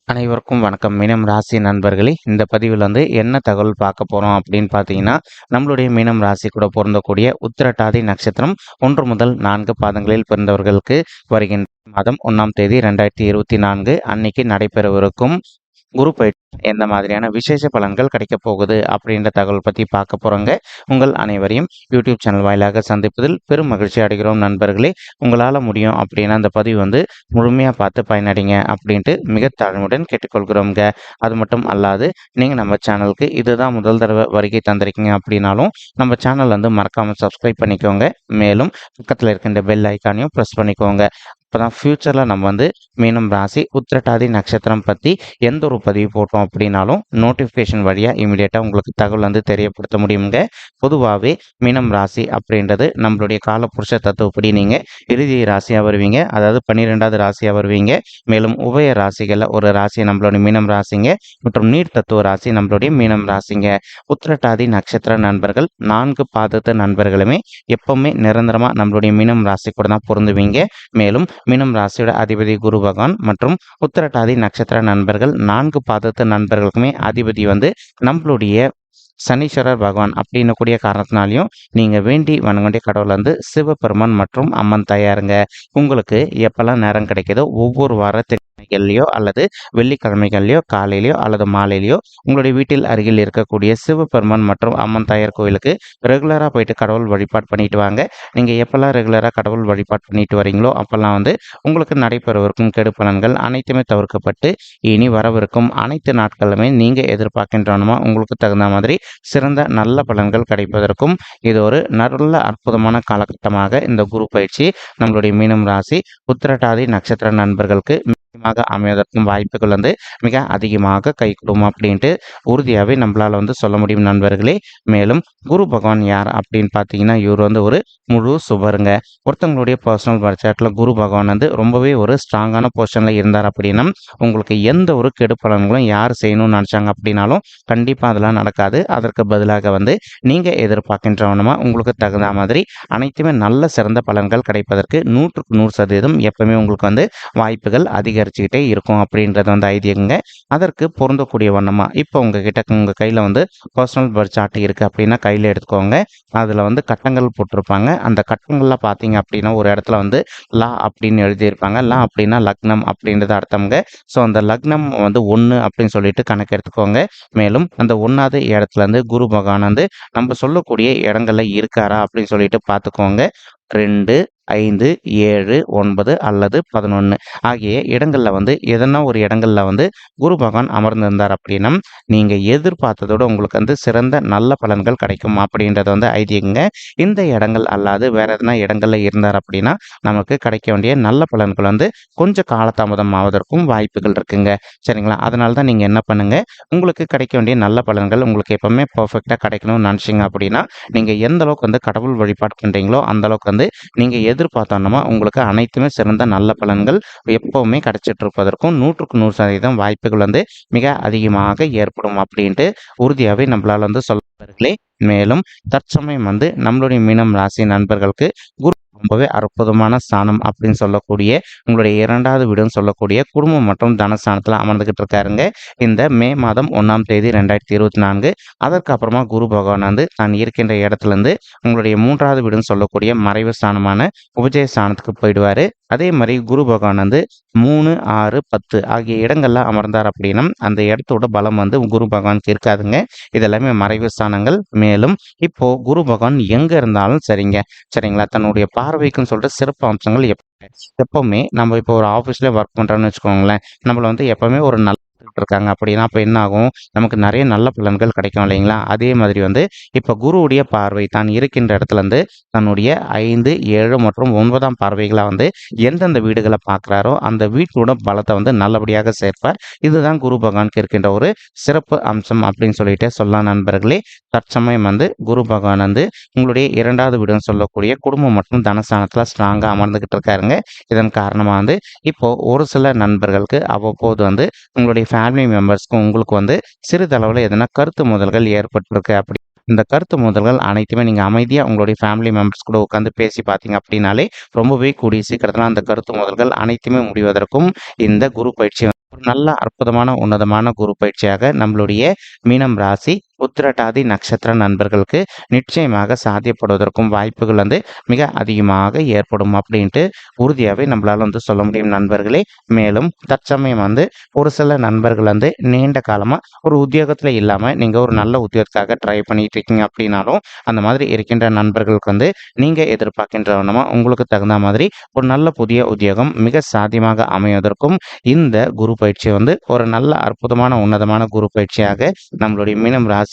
அனைவருக்கும் வணக்கம். மீனம் ராசி நண்பர்களே, இந்த பதிவில் என்ன தகவல் பார்க்க போறோம் அப்படின்னு பார்த்தீங்கன்னா, நம்மளுடைய மீனம் ராசி கூட பொருந்தக்கூடிய உத்திரட்டாதி நட்சத்திரம் 1 முதல் 4 பாதங்களில் பிறந்தவர்களுக்கு வருகின்ற மாதம் 1ஆம் தேதி 2024 அன்னைக்கு நடைபெறவிருக்கும் குரு பயிற்சி எந்த மாதிரியான விசேஷ பலன்கள் கிடைக்க போகுது அப்படின்ற தகவல் பற்றி பார்க்க போகிறோங்க. உங்கள் அனைவரையும் யூடியூப் சேனல் வாயிலாக சந்திப்பதில் பெரும் மகிழ்ச்சி அடைகிறோம் நண்பர்களே. உங்களால் முடியும் அப்படின்னா அந்த பதிவு முழுமையாக பார்த்து பயனடைங்க அப்படின்ட்டு மிக தாழ்மையுடன் கேட்டுக்கொள்கிறோங்க. அது மட்டும் அல்லாது நீங்கள் நம்ம சேனலுக்கு இதுதான் முதல் தடவை வருகை தந்திருக்கீங்க அப்படின்னாலும் நம்ம சேனல் மறக்காமல் சப்ஸ்கிரைப் பண்ணிக்கோங்க. மேலும் பக்கத்தில் இருக்கின்ற பெல் ஐக்கானையும் ப்ரெஸ் பண்ணிக்கோங்க. அப்போ தான் ஃப்யூச்சரில் நம்ம மீனம் ராசி உத்திரட்டாதி நட்சத்திரம் பற்றி எந்த ஒரு பதிவு போட்டோம் அப்படின்னாலும் நோட்டிஃபிகேஷன் வழியாக இமீடியட்டாக உங்களுக்கு தகவல் தெரியப்படுத்த முடியுங்க. பொதுவாகவே மீனம் ராசி அப்படின்றது நம்மளுடைய காலபுருஷ தத்துவப்படி நீங்கள் இறுதி ராசியாக வருவீங்க, அதாவது 12வது ராசியாக வருவீங்க. மேலும் உபய ராசிகளில் ஒரு ராசி நம்மளுடைய மீனம் ராசிங்க மற்றும் நீர் தத்துவ ராசி நம்மளுடைய மீனம் ராசிங்க. உத்திரட்டாதி நட்சத்திர நண்பர்கள் 4 பாதத்து நண்பர்களுமே எப்பவுமே நிரந்தரமாக நம்மளுடைய மீனம் ராசி கூட தான் பொருந்துவீங்க. மேலும் மீனம் ராசியோட அதிபதி குரு பகவான் மற்றும் உத்திரட்டாதி நட்சத்திர நண்பர்கள் 4 பாதத்து நண்பர்களுக்குமே அதிபதி நம்மளுடைய சனீஸ்வரர் பகவான் அப்படின்னு கூடிய காரணத்தினாலையும் நீங்க வேண்டி வணங்க வேண்டிய கடவுள் சிவபெருமான் மற்றும் அம்மன் தயாருங்க. உங்களுக்கு எப்பெல்லாம் நேரம் கிடைக்குதோ ஒவ்வொரு வாரத்திலையோ அல்லது வெள்ளிக்கிழமைகள்லையோ காலையிலையோ அல்லது மாலையிலையோ உங்களுடைய வீட்டில் அருகில் இருக்கக்கூடிய சிவபெருமான் மற்றும் அம்மன் தாயார் கோயிலுக்கு ரெகுலராக போயிட்டு கடவுள் வழிபாடு பண்ணிட்டு வாங்க. நீங்கள் எப்பெல்லாம் ரெகுலராக கடவுள் வழிபாடு பண்ணிட்டு வரீங்களோ அப்பெல்லாம் உங்களுக்கு நடைபெறவிருக்கும் கெடு பலன்கள் அனைத்துமே தவிர்க்கப்பட்டு இனி வரவிருக்கும் அனைத்து நாட்களுமே நீங்கள் எதிர்பார்க்கின்றனமா உங்களுக்கு தகுந்த மாதிரி சிறந்த நல்ல பலன்கள் கிடைப்பதற்கும் இது ஒரு நல்ல அற்புதமான காலகட்டமாக இந்த குரு பயிற்சி நம்மளுடைய மீனம் ராசி உத்திரட்டாதி நட்சத்திர நண்பர்களுக்கு அமைவதற்கும் வாய்ப்புகள் மிக அதிகமாக கை கொடுக்கும் அப்படின்ட்டு உறுதியாகவே நம்மளால சொல்ல முடியும் நண்பர்களே. மேலும் குரு பகவான் யார் அப்படின்னு பார்த்தீங்கன்னா இவர் ஒரு முழு சுபருங்க. ஒருத்தவங்களுடைய பர்சனல் பட்ஜெட்டில் குரு பகவான் ரொம்பவே ஒரு ஸ்ட்ராங்கான பொசிஷனில் இருந்தார் அப்படின்னா உங்களுக்கு எந்த ஒரு கெடு பலன்களும் யார் செய்யணும்னு நினச்சாங்க அப்படின்னாலும் கண்டிப்பாக அதெல்லாம் நடக்காது. அதற்கு பதிலாக நீங்கள் எதிர்பார்க்கின்றவனமா உங்களுக்கு தகுந்த மாதிரி அனைத்துமே நல்ல சிறந்த பலன்கள் கிடைப்பதற்கு 100க்கு 100% எப்பவுமே உங்களுக்கு வாய்ப்புகள் அதிகரிச்சுக்கிட்டே இருக்கும் அப்படின்றது ஐதீகங்க. அதற்கு பொருந்தக்கூடிய வண்ணமா இப்போ உங்கள் கையில் பர்சனல் பர்த் சார்ட் இருக்குது அப்படின்னா கையில் எடுத்துக்கோங்க. அதில் கட்டங்கள் போட்டிருப்பாங்க. அந்த கட்டங்களில் பார்த்தீங்க அப்படின்னா ஒரு இடத்துல லா அப்படின்னு எழுதியிருப்பாங்க. லா அப்படின்னா லக்னம் அப்படின்றது அர்த்தம்ங்க. ஸோ அந்த லக்னம் 1 அப்படின்னு சொல்லிட்டு கணக்கு எடுத்துக்கோங்க. மேலும் அந்த 1வது இடத்துல குரு பகவான் நம்ம சொல்லக்கூடிய இடங்கள்ல இருக்காரா அப்படின்னு சொல்லிட்டு பார்த்துக்கோங்க. 2, 5, 7, 9 அல்லது 11 ஆகிய இடங்களில் எதனா ஒரு இடங்களில் குரு பகவான் அமர்ந்திருந்தார் அப்படின்னா நீங்கள் எதிர்பார்த்ததோடு உங்களுக்கு சிறந்த நல்ல பலன்கள் கிடைக்கும் அப்படின்றது ஐதீகங்க. இந்த இடங்கள் அல்லாது வேற எதனா இடங்களில் இருந்தார் அப்படின்னா நமக்கு கிடைக்க வேண்டிய நல்ல பலன்கள் கொஞ்சம் காலதாமதம் ஆவதற்கும் வாய்ப்புகள் இருக்குங்க. சரிங்களா? அதனால தான் நீங்கள் என்ன பண்ணுங்க, உங்களுக்கு கிடைக்க வேண்டிய நல்ல பலன்கள் உங்களுக்கு எப்பவுமே பர்ஃபெக்டாக கிடைக்கணும்னு நினச்சிங்க அப்படின்னா நீங்கள் எந்த அளவுக்கு கடவுள் வழிபாடு பண்ணுறீங்களோ அந்த அளவுக்கு நீங்கள் எதிர்பார்த்தோம்னா உங்களுக்கு அனைத்துமே சிறந்த நல்ல பலன்கள் எப்பவுமே கிடைச்சிட்டு இருப்பதற்கும் 100க்கு 100% வாய்ப்புகள் மிக அதிகமாக ஏற்படும் அப்படின்ட்டு உறுதியாகவே நம்மளால சொல்ல. மேலும் தற்சமயம் நம்மளுடைய மீனம் ராசி நண்பர்களுக்கு குரு ரொம்பவே அற்புதமான ஸ்தானம் அப்படின்னு சொல்லக்கூடிய உங்களுடைய 2வது வீடுன்னு சொல்லக்கூடிய குடும்பம் மற்றும் தனஸ்தானத்தில் அமர்ந்துகிட்டு இருக்காருங்க. இந்த மே மாதம் 1ஆம் தேதி 2024 அதற்கு அப்புறமா குரு பகவான் தான் இருக்கின்ற இடத்துல உங்களுடைய 3வது வீடுன்னு சொல்லக்கூடிய மறைவு ஸ்தானமான உபஜய ஸ்தானத்துக்கு போயிடுவாரு. அதே மாதிரி குரு பகவான் 3, 6, 10 ஆகிய இடங்கள்ல அமர்ந்தார் அப்படின்னா அந்த இடத்தோட பலம் குரு பகவானுக்கு இருக்காதுங்க. இதெல்லாமே மறைவு ஸ்தானங்கள். மேலும் இப்போ குரு பகவான் எங்க இருந்தாலும் சரிங்களா, தன்னுடைய பார்வைக்குன்னு சொல்லிட்டு சிறப்பு அம்சங்கள் எப்பவுமே நம்ம இப்போ ஒரு ஆஃபீஸ்ல ஒர்க் பண்றோம்னு வச்சுக்கோங்களேன், நம்மள எப்பவுமே ஒரு நல்ல இருக்காங்க அப்படின்னா அப்போ என்ன ஆகும், நமக்கு நிறைய நல்ல பலன்கள் கிடைக்கும் இல்லைங்களா? அதே மாதிரி இப்போ குருவுடைய பார்வை தான் இருக்கின்ற இடத்துல தன்னுடைய 5, 7 மற்றும் 9ஆம் பார்வைகளை எந்தெந்த வீடுகளை பார்க்குறாரோ அந்த வீட்டோட பலத்தை நல்லபடியாக சேர்ப்பார். இதுதான் குரு பகவானுக்கு இருக்கின்ற ஒரு சிறப்பு அம்சம் அப்படின்னு சொல்லிட்டு சொல்லலாம் நண்பர்களே. தற்சமயம் குரு பகவான் உங்களுடைய 2வது வீடுன்னு சொல்லக்கூடிய குடும்பம் மற்றும் தனஸ்தானத்தில் ஸ்ட்ராங்காக அமர்ந்துகிட்டு இருக்காருங்க. இதன் காரணமாக இப்போ ஒரு சில நண்பர்களுக்கு அவ்வப்போது உங்களுடைய ஃபேமிலி மெம்பர்ஸ்க்கும் உங்களுக்கு சிறிதளவில் எதனா கருத்து மோதல்கள் ஏற்பட்டிருக்கு. அப்படி இந்த கருத்து மோதல்கள் அனைத்துமே நீங்கள் அமைதியாக உங்களுடைய ஃபேமிலி மெம்பர்ஸ் கூட உட்காந்து பேசி பார்த்தீங்க அப்படின்னாலே ரொம்பவே கூடிய சீக்கிரத்தில் அந்த கருத்து மோதல்கள் அனைத்துமே முடிவதற்கும் இந்த குரு பயிற்சி ஒரு நல்ல அற்புதமான உன்னதமான குரு பயிற்சியாக நம்மளுடைய மீனம் ராசி உத்திரட்டாதி நட்சத்திர நண்பர்களுக்கு நிச்சயமாக சாத்தியப்படுவதற்கும் வாய்ப்புகள் மிக அதிகமாக ஏற்படும் அப்படின்ட்டு உறுதியாகவே நம்மளால சொல்ல முடியும் நண்பர்களே. மேலும் தற்சமயம் ஒரு சில நண்பர்கள் நீண்ட காலமாக ஒரு உத்தியோகத்தில் இல்லாமல் நீங்கள் ஒரு நல்ல உத்தியோகத்துக்காக ட்ரை பண்ணிட்டு இருக்கீங்க அப்படின்னாலும் அந்த மாதிரி இருக்கின்ற நண்பர்களுக்கு நீங்கள் எதிர்பார்க்கின்றவனமா உங்களுக்கு தகுந்த மாதிரி ஒரு நல்ல புதிய உத்தியோகம் மிக சாத்தியமாக அமைவதற்கும் இந்த குரு பயிற்சி ஒரு நல்ல அற்புதமான உன்னதமான குரு பயிற்சியாக நம்மளுடைய மீனம் ராசி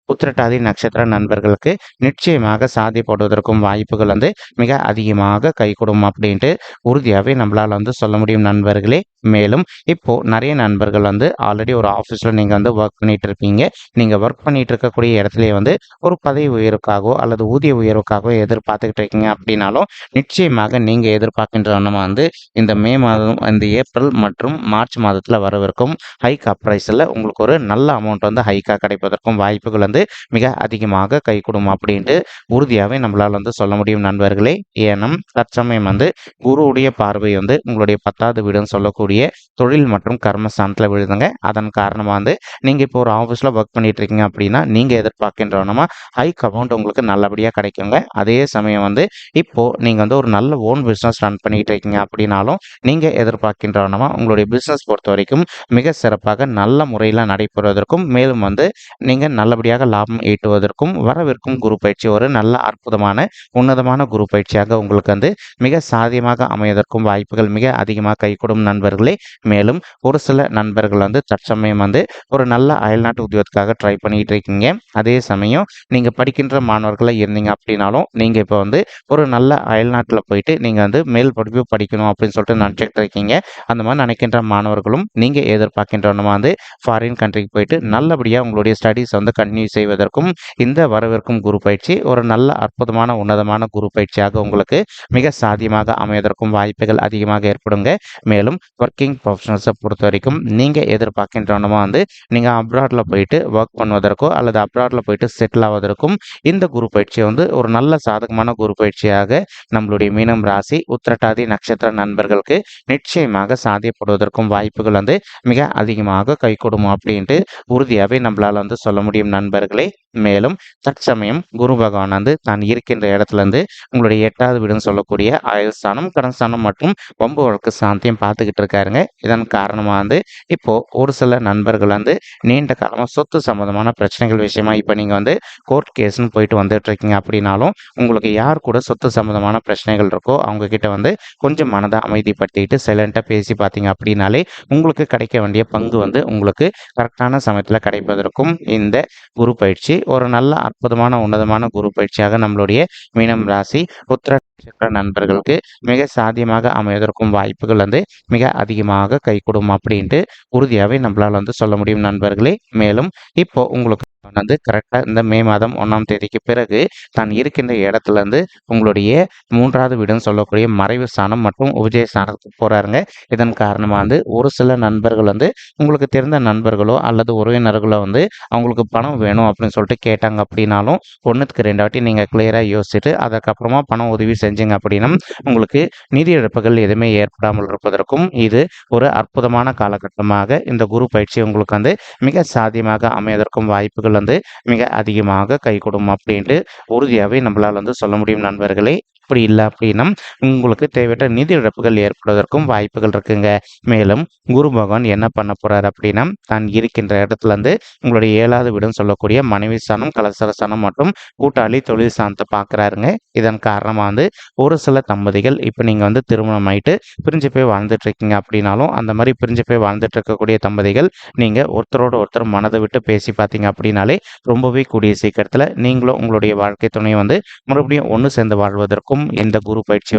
உத்திரட்டாதி நட்சத்திர நண்பர்களுக்கு நிச்சயமாக சாத்தியப்படுவதற்கும் வாய்ப்புகள் மிக அதிகமாக கைகூடும் அப்படின்ட்டு உறுதியாகவே நம்மளால் சொல்ல முடியும் நண்பர்களே. மேலும் இப்போ நிறைய நண்பர்கள் ஆல்ரெடி ஒரு ஆஃபீஸில் நீங்கள் ஒர்க் பண்ணிட்டு இருப்பீங்க. நீங்கள் ஒர்க் பண்ணிட்டு இருக்கக்கூடிய இடத்துலயே ஒரு பதவி உயர்வுக்காகவோ அல்லது ஊதிய உயர்வுக்காகவோ எதிர்பார்த்துக்கிட்டு இருக்கீங்க அப்படின்னாலும் நிச்சயமாக நீங்கள் எதிர்பார்க்கின்ற இந்த மே மாதம் இந்த ஏப்ரல் மற்றும் மார்ச் மாதத்தில் வரவிருக்கும் ஹைக் அப்ரைஸில் உங்களுக்கு ஒரு நல்ல அமௌண்ட் ஹைக்காக கிடைப்பதற்கும் வாய்ப்புகள் மிக அதிகமாக கைகூடும் அப்படின்ட்டு உறுதியாகவே நம்மளால் சொல்ல முடியும் நண்பர்களே. ஏனம் தற்சமயம் குருவுடைய பார்வை உங்களுடைய 10வது வீடுன்னு சொல்லக்கூடிய தொழில் மற்றும் கர்மஸ்தானத்தில் விழுதுங்க. அதன் காரணமாக நீங்கள் இப்போ ஒரு ஆஃபீஸில் ஒர்க் பண்ணிட்டு இருக்கீங்க அப்படின்னா நீங்கள் எதிர்பார்க்கின்றவனமா ஹைக் அமௌண்ட் உங்களுக்கு நல்லபடியாக கிடைக்குங்க. அதே சமயம் இப்போ நீங்கள் ஒரு நல்ல ஓன் பிஸ்னஸ் ரன் பண்ணிட்டு இருக்கீங்க அப்படின்னாலும் நீங்கள் எதிர்பார்க்கின்றவனமா உங்களுடைய பிஸ்னஸ் பொறுத்த வரைக்கும் மிக சிறப்பாக நல்ல முறையில் நடைபெறுவதற்கும் மேலும் நீங்கள் நல்லபடியாக லாபம் ஈட்டுவதற்கும் வரவிருக்கும் குரு பயிற்சி ஒரு நல்ல அற்புதமான உன்னதமான குரு பயிற்சியாக உங்களுக்கு மிக சாத்தியமாக அமைவதற்கும் வாய்ப்புகள் மிக அதிகமாக கைகூடும் நண்பர்களே. மேலும் ஒரு சில நண்பர்கள் தற்சமயம் ஒரு நல்ல அயல்நாட்டு உத்தியோகத்துக்காக ட்ரை பண்ணிட்டு இருக்கீங்க. அதே சமயம் நீங்கள் படிக்கின்ற மாணவர்களாக இருந்தீங்க அப்படின்னாலும் நீங்கள் இப்போ ஒரு நல்ல அயல்நாட்டில் போயிட்டு நீங்கள் மேல் படிப்பு படிக்கணும் அப்படின்னு சொல்லிட்டு நினச்சிட்டு இருக்கீங்க. அந்த மாதிரி நினைக்கின்ற மாணவர்களும் நீங்கள் எதிர்பார்க்கின்றவனமா ஃபாரின் கண்ட்ரிக்கு போயிட்டு நல்லபடியாக உங்களுடைய ஸ்டடீஸ் கண்டினியூ செய்வதற்கும் இந்த வரவிருக்கும் குரு பயிற்சி ஒரு நல்ல அற்புதமான உன்னதமான குரு பயிற்சியாக உங்களுக்கு மிக சாத்தியமாக அமைவதற்கும் வாய்ப்புகள் அதிகமாக ஏற்படுங்க. மேலும் ஒர்க்கிங் ப்ரொஃபஷனல்ஸை பொறுத்த வரைக்கும் நீங்கள் எதிர்பார்க்கின்றவனமா நீங்கள் அப்ராடில் போயிட்டு ஒர்க் பண்ணுவதற்கோ அல்லது அப்ராடில் போயிட்டு செட்டில் ஆவதற்கும் இந்த குரு பயிற்சி ஒரு நல்ல சாதகமான குரு பயிற்சியாக நம்மளுடைய மீனம் ராசி உத்திரட்டாதி நட்சத்திர நண்பர்களுக்கு நிச்சயமாக சாத்தியப்படுவதற்கும் வாய்ப்புகள் மிக அதிகமாக கைகூடும் அப்படின்ட்டு உறுதியாகவே நம்மளால் சொல்ல முடியும் நண்பர்களே. மேலும் தற்சமயம் குரு பகவான் தான் இருக்கின்ற இடத்துல உங்களுடைய 8வது வீடுன்னு சொல்லக்கூடிய ஆயுள் ஸ்தானம் கடன் ஸ்தானம் மற்றும் வம்பு வழக்கு சாந்தியம் பார்த்துக்கிட்டு இருக்காருங்க. இதன் காரணமாக இப்போ ஒரு சில நண்பர்கள் நீண்ட காலமாக சொத்து சம்பந்தமான பிரச்சனைகள் விஷயமா இப்போ நீங்கள் கோர்ட் கேஸ்ன்னு போயிட்டு வந்துட்டு இருக்கீங்க அப்படின்னாலும் உங்களுக்கு யார் கூட சொத்து சம்பந்தமான பிரச்சனைகள் இருக்கோ அவங்க கிட்ட கொஞ்சம் மனதை அமைதிப்படுத்திட்டு சைலண்டாக பேசி பார்த்தீங்க அப்படின்னாலே உங்களுக்கு கிடைக்க வேண்டிய பங்கு உங்களுக்கு கரெக்டான சமயத்தில் கிடைப்பதற்கும் இந்த குரு பயிற்சி ஒரு நல்ல அற்புதமான உன்னதமான குரு பயிற்சியாக நம்மளுடைய மீனம் ராசி உத்திர நண்பர்களுக்கு மிக சாத்தியமாக அமைவதற்கும் வாய்ப்புகள் மிக அதிகமாக கைகூடும் அப்படின்ட்டு உறுதியாகவே நம்மளால் சொல்ல முடியும் நண்பர்களே. மேலும் இப்போ உங்களுக்கு கரெக்டாக இந்த மே மாதம் 1ஆம் தேதிக்கு பிறகு தான் இருக்கின்ற இடத்துல உங்களுடைய 3வது வீடுன்னு சொல்லக்கூடிய மறைவு ஸ்தானம் மற்றும் உபஜய ஸ்தானத்துக்கு போறாருங்க. இதன் காரணமாக ஒரு சில நண்பர்கள் உங்களுக்கு தெரிந்த நண்பர்களோ அல்லது உறவினர்களோ அவங்களுக்கு பணம் வேணும் அப்படின்னு சொல்லிட்டு கேட்டாங்க அப்படின்னாலும் 1க்கு 2 வாட்டி நீங்கள் கிளியராக யோசிச்சுட்டு அதுக்கப்புறமா பணம் உதவி செஞ்சீங்க அப்படின்னா உங்களுக்கு நிதி இழப்புகள் எதுவுமே ஏற்படாமல் இருப்பதற்கும் இது ஒரு அற்புதமான காலகட்டமாக இந்த குரு பயிற்சி உங்களுக்கு மிக சாத்தியமாக அமைவதற்கும் வாய்ப்புகள் மிக அதிகமாக கைகூடும் அப்படின்ட்டு உறுதியாகவே நம்மளால் சொல்ல முடியும் நண்பர்களே. அப்படி இல்லை அப்படின்னா உங்களுக்கு தேவையற்ற நிதி இழப்புகள் ஏற்படுவதற்கும் வாய்ப்புகள் இருக்குங்க. மேலும் குரு பகவான் என்ன பண்ண போறாரு அப்படின்னா தான் இருக்கின்ற இடத்துல உங்களுடைய 7வது வீடுன்னு சொல்லக்கூடிய மனைவி ஸ்தானம் கலசர ஸ்தானம் மற்றும் கூட்டாளி தொழில் ஸ்தானத்தை பார்க்குறாருங்க. இதன் காரணமாக ஒரு சில தம்பதிகள் இப்போ நீங்கள் திருமணம் ஆயிட்டு பிரிஞ்சு போய் வாழ்ந்துட்டு இருக்கீங்க அப்படின்னாலும் அந்த மாதிரி பிரிஞ்சு போய் வாழ்ந்துட்டு இருக்கக்கூடிய தம்பதிகள் நீங்கள் ஒருத்தரோட ஒருத்தர் மனதை விட்டு பேசி பார்த்தீங்க அப்படின்னாலே ரொம்பவே கூடிய சீக்கிரத்தில் நீங்களும் உங்களுடைய வாழ்க்கை துணையை மறுபடியும் ஒன்று சேர்ந்து வாழ்வதற்கும் இந்த குரு பயிற்சி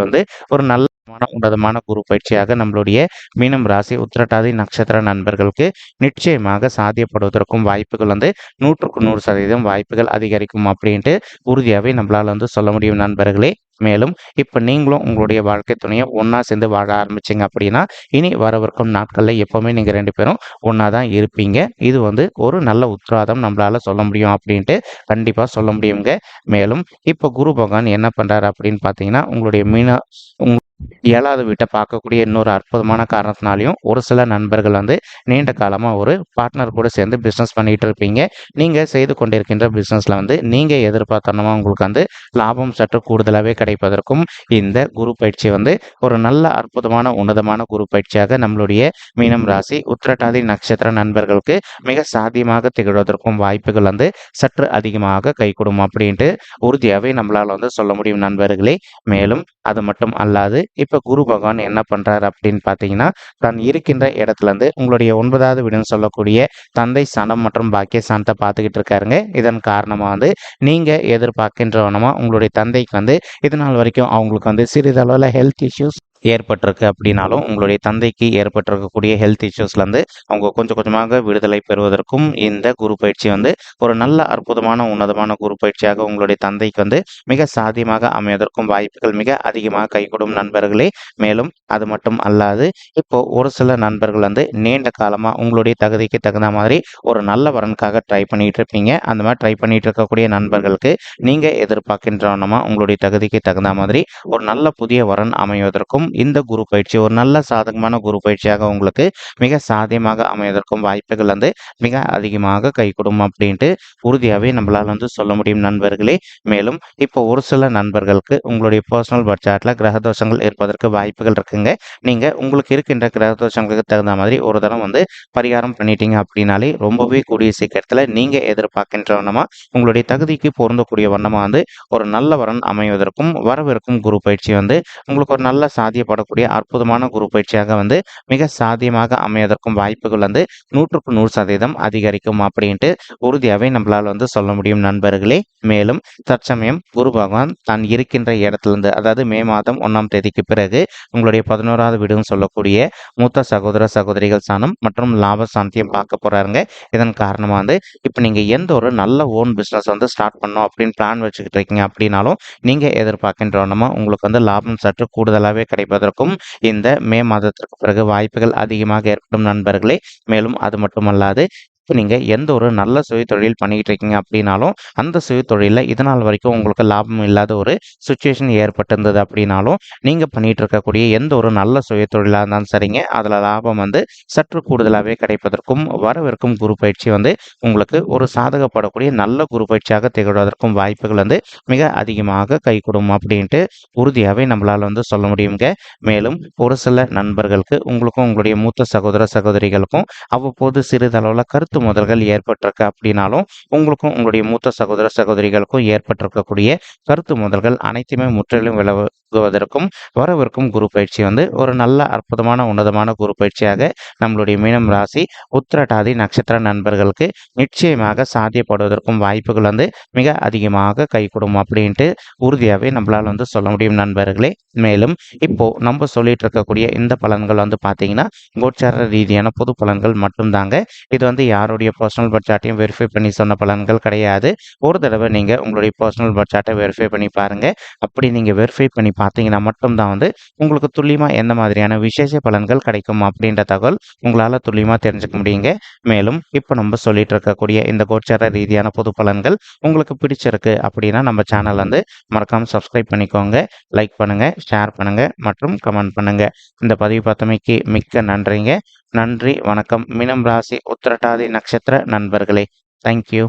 ஒரு நல்ல உன்னதமான குரு பயிற்சியாக நம்மளுடைய மீனம் ராசி உத்திரட்டாதி நட்சத்திர நண்பர்களுக்கு நிச்சயமாக சாத்தியப்படுவதற்கும் வாய்ப்புகள் 100க்கு 100% வாய்ப்புகள் அதிகரிக்கும் அப்படின்ட்டு உறுதியாகவே நம்மளால் சொல்ல முடியும் நண்பர்களே. மேலும் இப்போ நீங்களும் உங்களுடைய வாழ்க்கை துணையை ஒன்றா சேர்ந்து வாழ ஆரம்பிச்சிங்க அப்படின்னா இனி வரவிருக்கும் நாட்களில் எப்போவுமே நீங்கள் 2 பேரும் ஒன்றா தான் இருப்பீங்க. இது ஒரு நல்ல உத்தரவாதம் நம்மளால் சொல்ல முடியும் அப்படின்ட்டு கண்டிப்பாக சொல்ல முடியுங்க. மேலும் இப்போ குரு பகவான் என்ன பண்ணுறாரு அப்படின்னு பார்த்தீங்கன்னா உங்களுடைய 7வது வீட்ட பார்க்கக்கூடிய இன்னொரு அற்புதமான காரணத்தினாலயும், ஒரு சில நண்பர்கள் வந்து நீண்ட காலமா ஒரு பார்ட்னர் கூட சேர்ந்து பிசினஸ் பண்ணிட்டு இருப்பீங்க. நீங்க செய்து கொண்டிருக்கின்ற பிசினஸ்ல வந்து நீங்க எதிர்பார்த்தனமா உங்களுக்கு வந்து லாபம் சற்று கூடுதலாவே கிடைப்பதற்கும், இந்த குரு பயிற்சி வந்து ஒரு நல்ல அற்புதமான உன்னதமான குரு பயிற்சியாக நம்மளுடைய மீனம் ராசி, உத்திரட்டாதி நட்சத்திர நண்பர்களுக்கு மிக சாத்தியமாக திகழ்வதற்கும் வாய்ப்புகள் வந்து சற்று அதிகமாக கைகூடும் அப்படின்ட்டு உறுதியாவே நம்மளால வந்து சொல்ல முடியும் நண்பர்களே. மேலும் அது மட்டும் அல்லாது இப்ப குரு பகவான் என்ன பண்றாரு அப்படின்னு பார்த்தீங்கன்னா, தான் இருக்கின்ற இடத்துலருந்து உங்களுடைய 9வது வீடுன்னு சொல்லக்கூடிய தந்தை ஸ்தானம் மற்றும் பாக்கியஸ்தானத்த பார்த்துக்கிட்டு இருக்காருங்க. இதன் காரணமா வந்து நீங்க எதிர்பார்க்கின்றவனமா உங்களுடைய தந்தைக்கு வந்து இதுநாள் வரைக்கும் அவங்களுக்கு வந்து சிறிதளவுல ஹெல்த் இஷ்யூஸ் ஏற்பட்டிருக்கு அப்படின்னாலும், உங்களுடைய தந்தைக்கு ஏற்பட்டிருக்கக்கூடிய ஹெல்த் இஷ்யூஸ்லேருந்து அவங்க கொஞ்சம் கொஞ்சமாக விடுதலை பெறுவதற்கும் இந்த குரு பயிற்சி வந்து ஒரு நல்ல அற்புதமான உன்னதமான குரு பயிற்சியாக உங்களுடைய தந்தைக்கு வந்து மிக சாத்தியமாக அமைவதற்கும் வாய்ப்புகள் மிக அதிகமாக கைகூடும் நண்பர்களே. மேலும் அது மட்டும் அல்லாது இப்போ ஒரு சில நண்பர்கள் வந்து நீண்ட காலமா உங்களுடைய தகுதிக்கு தகுந்த மாதிரி ஒரு நல்ல வரனுக்காக ட்ரை பண்ணிட்டு இருப்பீங்க. அந்த மாதிரி ட்ரை பண்ணிட்டு இருக்கக்கூடிய நண்பர்களுக்கு நீங்க எதிர்பார்க்கின்றவனமா உங்களுடைய தகுதிக்கு தகுந்த மாதிரி ஒரு நல்ல புதிய வரன் அமைவதற்கும் இந்த குரு பயிற்சி ஒரு நல்ல சாதகமான குரு பயிற்சியாக உங்களுக்கு மிக சாத்தியமாக அமைவதற்கும் வாய்ப்புகள் வந்து மிக அதிகமாக கைகூடும் அப்படின்ட்டு உறுதியாகவே நம்மளால் வந்து சொல்ல முடியும் நண்பர்களே. மேலும் இப்போ ஒரு சில நண்பர்களுக்கு உங்களுடைய பர்சனல் பட்ஜெட்டில் கிரக தோஷங்கள் இருப்பதற்கு வாய்ப்புகள் இருக்குங்க. நீங்கள் உங்களுக்கு இருக்கின்ற கிரக தோஷங்களுக்கு தகுந்த மாதிரி ஒரு தரம் வந்து பரிகாரம் பண்ணிட்டீங்க அப்படின்னாலே ரொம்பவே கூடிய சீக்கிரத்தில் நீங்கள் எதிர்பார்க்கின்ற வண்ணமாக உங்களுடைய தகுதிக்கு பொருந்தக்கூடிய வண்ணமாக வந்து ஒரு நல்ல வரன் அமைவதற்கும் வரவிருக்கும் குரு பயிற்சி வந்து உங்களுக்கு ஒரு நல்ல சாத்தியப்படக்கூடிய அற்புதமான குரு பயிற்சியாக வந்து மிக சாத்தியமாக அமைவதற்கும் வாய்ப்புகள் வந்து 100% அதிகரிக்கும் அப்படின்ட்டு உறுதியாகவே நம்மளால் வந்து சொல்ல முடியும் நண்பர்களே. மேலும் தற்சமயம் குரு பகவான் தான் இருக்கின்ற இடத்திலிருந்து அதாவது மே மாதம் 1ஆம் தேதிக்கு பிறகு உங்களுடைய 11வது வீடுன்னு சொல்லக்கூடிய மூத்த சகோதர சகோதரிகள் ஸ்தானம் மற்றும் லாப சாந்தியம் பார்க்க போறாருங்க. இதன் காரணமாக வந்து இப்போ நீங்கள் எந்த ஒரு நல்ல ஓன் பிஸ்னஸ் வந்து ஸ்டார்ட் பண்ணோம் அப்படின்னு பிளான் வச்சுக்கிட்டு இருக்கீங்க அப்படின்னாலும் நீங்கள் எதிர்பார்க்கின்றவனமா உங்களுக்கு வந்து லாபம் சற்று கூடுதலாகவே கிடைப்பதற்கும் இந்த மே மாதத்திற்கு பிறகு வாய்ப்புகள் அதிகமாக ஏற்படும் நண்பர்களே. மேலும் அது மட்டுமல்லாது இப்போ நீங்கள் எந்த ஒரு நல்ல சுயதொழில் பண்ணிக்கிட்டு இருக்கீங்க அப்படின்னாலும் அந்த சுயதொழிலில் இதனால் வரைக்கும் உங்களுக்கு லாபம் இல்லாத ஒரு சுச்சுவேஷன் ஏற்பட்டிருந்தது அப்படின்னாலும் நீங்கள் பண்ணிகிட்டு இருக்கக்கூடிய எந்த ஒரு நல்ல சுயதொழிலாக இருந்தாலும் சரிங்க, அதில் லாபம் வந்து சற்று கூடுதலாகவே கிடைப்பதற்கும் வரவிருக்கும் குரு பயிற்சி வந்து உங்களுக்கு ஒரு சாதகப்படக்கூடிய நல்ல குரு பயிற்சியாக திகழ்வதற்கும் வாய்ப்புகள் வந்து மிக அதிகமாக கைகூடும் அப்படின்ட்டு உறுதியாகவே நம்மளால் வந்து சொல்ல முடியுங்க. மேலும் ஒரு சில நண்பர்களுக்கு உங்களுக்கும் உங்களுடைய மூத்த சகோதர சகோதரிகளுக்கும் அவ்வப்போது சிறிதளவில் கருத்து மோதல்கள் ஏற்பட்டிருக்கு அப்படின்னாலும் உங்களுக்கும் உங்களுடைய மூத்த சகோதர சகோதரிகளுக்கும் ஏற்பட்டிருக்கக்கூடிய கருத்து மோதல்கள் அனைத்துமே முற்றிலும் விலகுவதற்கும் வரவிருக்கும் குரு பயிற்சி வந்து ஒரு நல்ல அற்புதமான உன்னதமான குரு பயிற்சியாக நம்மளுடைய மீனம் ராசி உத்திரட்டாதி நட்சத்திர நண்பர்களுக்கு நிச்சயமாக சாத்தியப்படுவதற்கும் வாய்ப்புகள் வந்து மிக அதிகமாக கைகூடும் அப்படின்ட்டு உறுதியாகவே நம்மளால் வந்து சொல்ல முடியும் நண்பர்களே. மேலும் இப்போ நம்ம சொல்லிட்டு இருக்கக்கூடிய இந்த பலன்கள் வந்து பார்த்தீங்கன்னா கோச்சார ரீதியான பொது பலன்கள் மட்டும்தாங்க. இது வந்து யாருடைய பர்சனல் பட்ஜெட்டையும் வெரிஃபை பண்ணி சொன்ன பலன்கள் கிடையாது. ஒரு தடவை நீங்கள் உங்களுடைய பர்சனல் பட்ஜெட்டை வெரிஃபை பண்ணி பாருங்கள். அப்படி நீங்கள் வெரிஃபை பண்ணி பார்த்தீங்கன்னா மட்டும்தான் வந்து உங்களுக்கு துல்லியமாக எந்த மாதிரியான விசேஷ பலன்கள் கிடைக்கும் அப்படின்ற தகவல் உங்களால் துல்லியமாக தெரிஞ்சுக்க முடியுங்க. மேலும் இப்போ நம்ம சொல்லிட்டு இருக்கக்கூடிய இந்த கோச்சார ரீதியான பொது பலன்கள் உங்களுக்கு பிடிச்சிருக்கு அப்படின்னா நம்ம சேனல் வந்து மறக்காமல் சப்ஸ்கிரைப் பண்ணிக்கோங்க. லைக் பண்ணுங்கள், ஷேர் பண்ணுங்கள் மற்றும் கமெண்ட் பண்ணுங்கள். இந்த பதிவு பார்த்தமைக்கு மிக்க நன்றிங்க. நன்றி, வணக்கம். மீனம் ராசி உத்திரட்டாதி நட்சத்திர நண்பர்களே. தேங்க்யூ.